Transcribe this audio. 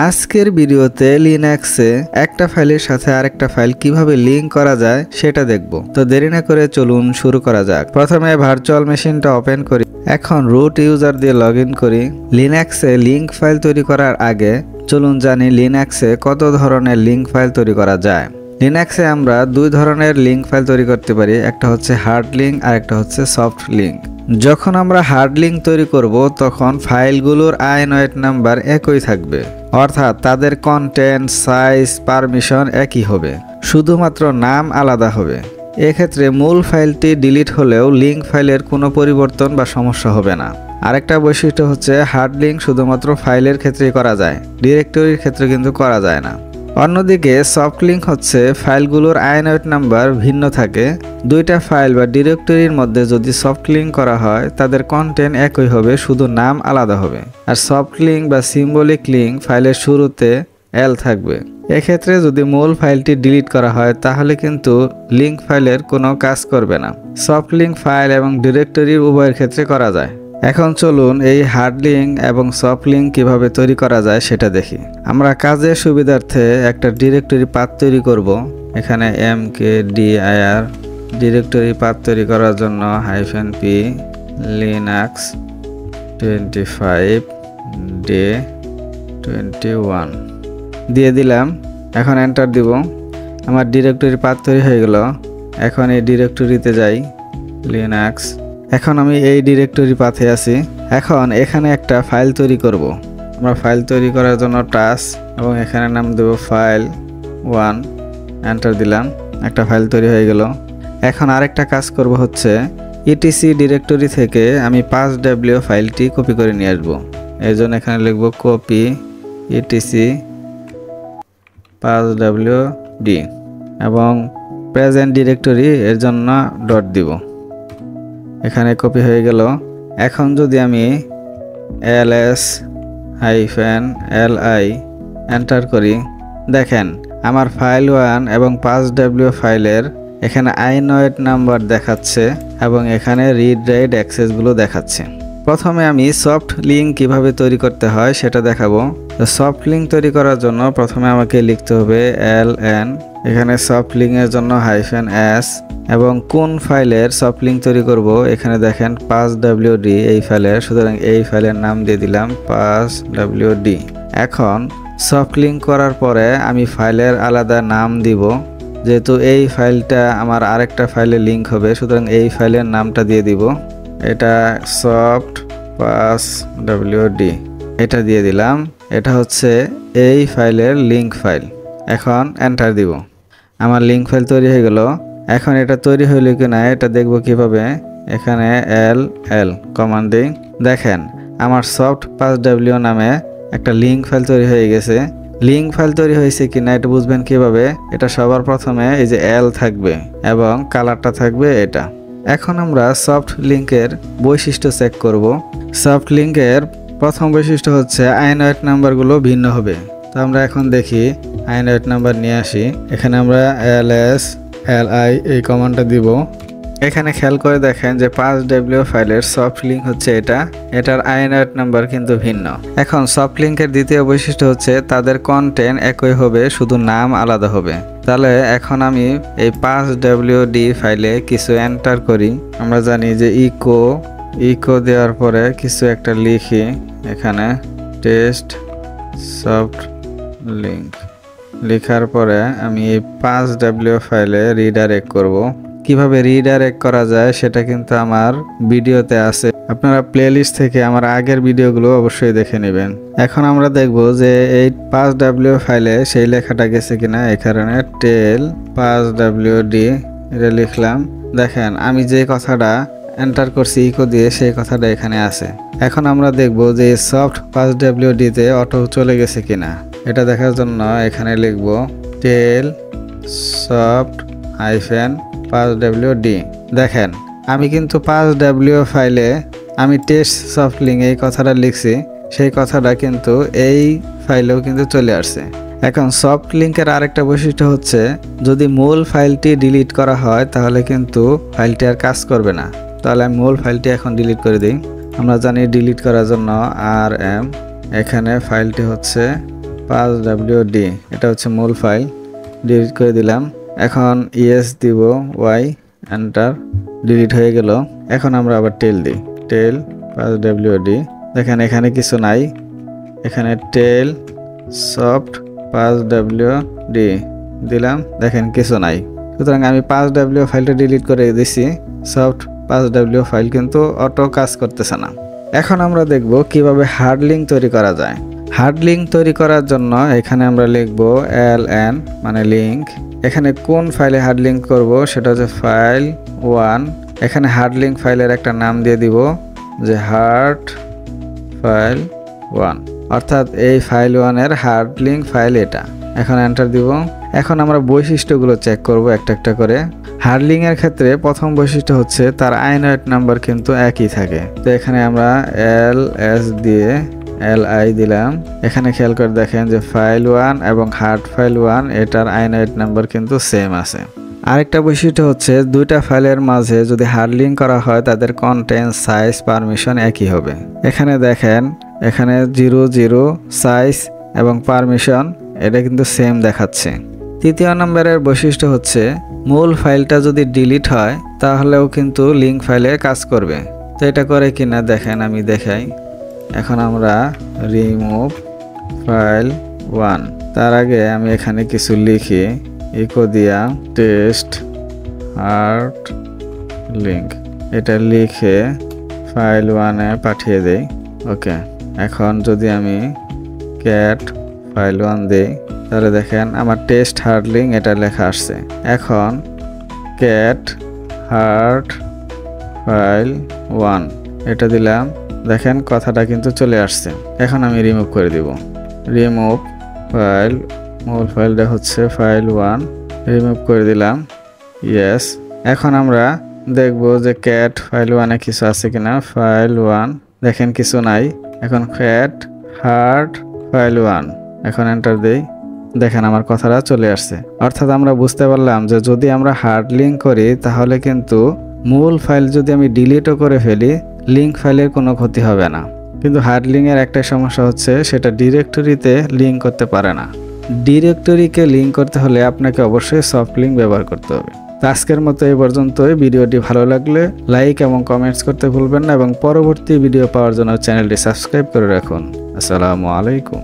আজকের ভিডিওতে লিনাক্সে একটা ফাইলের সাথে আরেকটা ফাইল কিভাবে লিংক করা যায় সেটা দেখব। তো দেরি না করে চলুন শুরু করা যাক। প্রথমে ভার্চুয়াল মেশিনটা ওপেন করি। এখন রুট ইউজার দিয়ে লগইন করি। লিনাক্সে লিংক ফাইল তৈরি করার আগে চলুন জানি লিনাক্সে কত ধরনের লিংক ফাইল তৈরি করা যায়। লিনাক্সে আমরা দুই ধরনের লিংক ফাইল তৈরি করতে পারি, একটা হচ্ছে হার্ড লিংক আর একটা হচ্ছে সফট লিংক। যখন আমরা হার্ড লিংক তৈরি করব তখন ফাইলগুলোর আইনওয়েট নাম্বার একই থাকবে, অর্থাৎ তাদের কন্টেন্ট, সাইজ, পারমিশন একই হবে, শুধুমাত্র নাম আলাদা হবে। এক্ষেত্রে মূল ফাইলটি ডিলিট হলেও লিংক ফাইলের কোনো পরিবর্তন বা সমস্যা হবে না। আরেকটা বৈশিষ্ট্য হচ্ছে হার্ড লিংক শুধুমাত্র ফাইলের ক্ষেত্রেই করা যায়, ডিরেক্টরির ক্ষেত্রে কিন্তু করা যায় না। অন্যদিকে সফট লিংক হচ্ছে ফাইলগুলোর আইনওয়েট নাম্বার ভিন্ন থাকে। দুইটা ফাইল বা ডিরেক্টরির মধ্যে যদি সফট লিংক করা হয় তাদের কন্টেন্ট একই হবে, শুধু নাম আলাদা হবে। আর সফট লিংক বা সিম্বলিক লিংক ফাইলের শুরুতে এল থাকবে। এক্ষেত্রে যদি মূল ফাইলটি ডিলিট করা হয় তাহলে কিন্তু লিংক ফাইলের কোনো কাজ করবে না। সফট লিংক ফাইল এবং ডিরেক্টরির উভয়ের ক্ষেত্রে করা যায়। এখন চলুন এই হার্ড লিংক এবং সফট লিংক কিভাবে তৈরি করা যায় সেটা দেখি। আমরা কাজের সুবিধার্থে একটা ডিরেক্টরি পাথ তৈরি করব। এখানে mkdir ডিরেক্টরি পাথ তৈরি করার জন্য -p linux 25 day 21 দিয়ে দিলাম। এখন এন্টার দিব। আমার ডিরেক্টরি পাথ তৈরি হয়ে গেল। এখন এই ডিরেক্টরিতে যাই, লিনাক্স। এখন আমি এই ডিরেক্টরি পাথে আছি। এখন এখানে একটা ফাইল তৈরি করব। আমরা ফাইল তৈরি করার জন্য টাস্ক এবং এখানে নাম দেব ফাইল 1, এন্টার দিলাম। একটা ফাইল তৈরি হয়ে গেল। এখন আরেকটা কাজ করব হচ্ছে etc ডিরেক্টরি থেকে আমি 5w ফাইলটি কপি করে নিয়ে আসবো। এই জন্য এখানে লিখব কপি etc 5wd এবং প্রেজেন্ট ডিরেক্টরি এর জন্য ডট দিব। এখানে কপি হয়ে গেল। এখন যদি আমি ls-li এন্টার করি, দেখেন আমার ফাইল 1 এবং 5w ফাইলের এখানে আইনওয়েট নাম্বার দেখাচ্ছে এবং এখানে রিড রাইট অ্যাক্সেসগুলো দেখাচ্ছে। প্রথমে আমি সফট লিংক কিভাবে তৈরি করতে হয় সেটা দেখাবো। তো সফট লিংক তৈরি করার জন্য প্রথমে আমাকে লিখতে হবে ln, এখানে সফট লিংকের জন্য -s এবং কোন ফাইলের সফট লিংক তৈরি করব এখানে দেখেন 5wd এই ফাইলের, সুতরাং এই ফাইলের নাম দিয়ে দিলাম 5wd। এখন সফট লিংক করার পরে আমি ফাইলের আলাদা নাম দিব, যেহেতু এই ফাইলটা আমার আরেকটা ফাইলে লিংক হবে, সুতরাং এই ফাইলের নামটা দিয়ে দিব। এটা সফট 5wd এটা দিয়ে দিলাম। এটা হচ্ছে এই ফাইলের লিংক ফাইল। এখন এন্টার দিব। আমার লিংক ফাইল তৈরি হয়ে গেল। এখন এটা তৈরি হইলো কিনা এটা দেখব কিভাবে। এখানে ll কমান্ড দিই। দেখেন আমার সফট 5w নামে একটা লিংক ফাইল তৈরি হয়ে গেছে। লিংক ফাইল তৈরি হয়েছে কিনা এটা বুঝবেন কিভাবে। এটা সবার প্রথমে এই যে l থাকবে এবং কালারটা থাকবে এটা। এখন আমরা সফট লিংকের বৈশিষ্ট্য চেক করব। সফট লিংকের প্রথম বৈশিষ্ট্য হচ্ছে আইনওয়েট নাম্বারগুলো ভিন্ন হবে। তো আমরা এখন দেখি আইনওয়েট নাম্বার নিয়ে আসি। এখানে আমরা ls-li এই কমান্ডটা দিব। এখানে খেয়াল করে দেখেন যে 5w ফাইলের সফট লিংক হচ্ছে এটা, এটার আইনওয়েট নাম্বার কিন্তু ভিন্ন। এখন সফট লিংকের দ্বিতীয় বৈশিষ্ট্য হচ্ছে তাদের কন্টেন্ট একই হবে, শুধু নাম আলাদা হবে। তাহলে এখন আমি এই 5wd ফাইলে কিছু এন্টার করি। আমরা জানি যে ইকো দেওয়ার পরে কিছু একটা লিখি। এখানে টেস্ট সফট লিংক লেখার পরে আমি এই 5w ফাইলে রিডাইরেক্ট করব। কিভাবে রিডাইরেক্ট করা যায় সেটা কিন্তু আমার ভিডিওতে আছে, আপনারা প্লেলিস্ট থেকে আমার আগের ভিডিওগুলো অবশ্যই দেখে নেবেন। এখন আমরা দেখব যে এই 5w ফাইলে সেই লেখাটা গেছে কিনা। এই কারণে টেল 5wd এটা লিখলাম। দেখেন আমি যে কথাটা এন্টার করছি ইকো দিয়ে সেই কথাটা এখানে আছে। এখন আমরা দেখব যে সফট 5wd তে অটো চলে গেছে কিনা। এটা দেখার জন্য এখানে লিখব টেল সফট -5wd। দেখেন আমি কিন্তু 5w ফাইলে আমি টেস্ট সফট লিংক এই কথাটা লিখছি, সেই কথাটা কিন্তু এই ফাইলেও কিন্তু চলে আসছে। এখন সফট লিংকের আরেকটা বৈশিষ্ট্য হচ্ছে যদি মূল ফাইলটি ডিলিট করা হয় তাহলে কিন্তু ফাইলটি আর কাজ করবে না। তাহলে আমি মূল ফাইলটি এখন ডিলিট করে দিই। আমরা জানি ডিলিট করার জন্য rm, এখানে ফাইলটি হচ্ছে 5wd, এটা হচ্ছে মূল ফাইল, ডিলিট করে দিলাম। এখন ইয়েস দিব, ওয়াই, এন্টার, ডিলিট হয়ে গেল। এখন আমরা আবার টেল দিই, টেল 5wd, দেখেন এখানে কিছু নাই, এখানে টেল সফট 5wd দিলাম, দেখেন কিছু নাই। সুতরাং আমি 5w ফাইলটা ডিলিট করে দিছি, সফট 5w ফাইল কিন্তু অটো কাজ করতেছে না। এখন আমরা দেখব কিভাবে হার্ড লিঙ্ক তৈরি করা যায়। হার্ড লিঙ্ক তৈরি করার জন্য এখানে আমরা লিখব ln মানে লিঙ্ক। এখানে কোন ফাইলে হার্ড লিঙ্ক করব সেটা হচ্ছে ফাইল 1। এখানে হার্ড লিঙ্ক ফাইলের একটা নাম দিয়ে দিব যে হার্ড ফাইল 1, অর্থাৎ এই ফাইল 1 এর হার্ড লিঙ্ক ফাইল এটা। এখন এন্টার দিব। এখন আমরা বৈশিষ্ট্যগুলো চেক করব একটা একটা করে। হার্ড লিঙ্ক এর ক্ষেত্রে প্রথম বৈশিষ্ট্য হচ্ছে তার আইনয়েড নাম্বার কিন্তু একই থাকে। তো এখানে আমরা ls দিয়ে li দিলাম। এখানে খেয়াল করে দেখেন যে ফাইল 1 এবং হার্ড ফাইল 1 এটার আইনয়েড নাম্বার কিন্তু সেম আছে। আরেকটা বৈশিষ্ট্য হচ্ছে দুইটা ফাইলের মাঝে যদি হার্ড লিঙ্ক করা হয় তাদের কন্টেন্ট, সাইজ, পারমিশন একই হবে। এখানে দেখেন এখানে 00 সাইজ এবং পারমিশন এটা কিন্তু সেম দেখাচ্ছে। তৃতীয় নম্বরের বৈশিষ্ট্য হচ্ছে মূল ফাইলটা যদি ডিলিট হয় তাহলেও কিন্তু লিঙ্ক ফাইলে কাজ করবে। তো এটা করে কিনা দেখেন, আমি দেখাই। এখন আমরা রিমুভ ফাইল 1, তার আগে আমি এখানে কিছু লিখি, ইকো দিয়া টেস্ট হার্ড লিঙ্ক, এটা লিখে ফাইল 1 এ পাঠিয়ে দেই। ওকে, এখন যদি আমি ক্যাট ফাইল 1 দেই তাহলে দেখেন আমার টেস্ট হার্ড লিঙ্ক এটা লেখা আসছে। এখন ক্যাট হার্ড ফাইল 1 এটা দিলাম, দেখেন কথাটা কিন্তু চলে আসছে। এখন আমি রিমুভ করে দিব, রিমুভ ফাইল, মূল ফাইলটা হচ্ছে ফাইল 1, রিমুভ করে দিলাম, ইয়েস। এখন আমরা দেখব যে ক্যাট ফাইল 1 এ কিছু আছে কিনা। ফাইল 1 দেখেন কিছু নাই। এখন ক্যাট হার্ড ফাইল 1, এখন এন্টার দেই, দেখেন আমার কথাটা চলে আসছে। অর্থাৎ আমরা বুঝতে পারলাম যে যদি আমরা হার্ড লিঙ্ক করি তাহলে কিন্তু মূল ফাইল যদি আমি ডিলিটও করে ফেলি লিঙ্ক ফাইলের কোনো ক্ষতি হবে না। কিন্তু হার্ড লিঙ্কের একটা সমস্যা হচ্ছে সেটা ডিরেক্টরিতে লিঙ্ক করতে পারে না। ডিরেক্টরিকে লিঙ্ক করতে হলে আপনাকে অবশ্যই সফট লিঙ্ক ব্যবহার করতে হবে। তো আজকের মতো এই পর্যন্তই। ভিডিওটি ভালো লাগলে লাইক এবং কমেন্টস করতে ভুলবেন না এবং পরবর্তী ভিডিও পাওয়ার জন্য চ্যানেলটি সাবস্ক্রাইব করে রাখুন। আসসালামু আলাইকুম।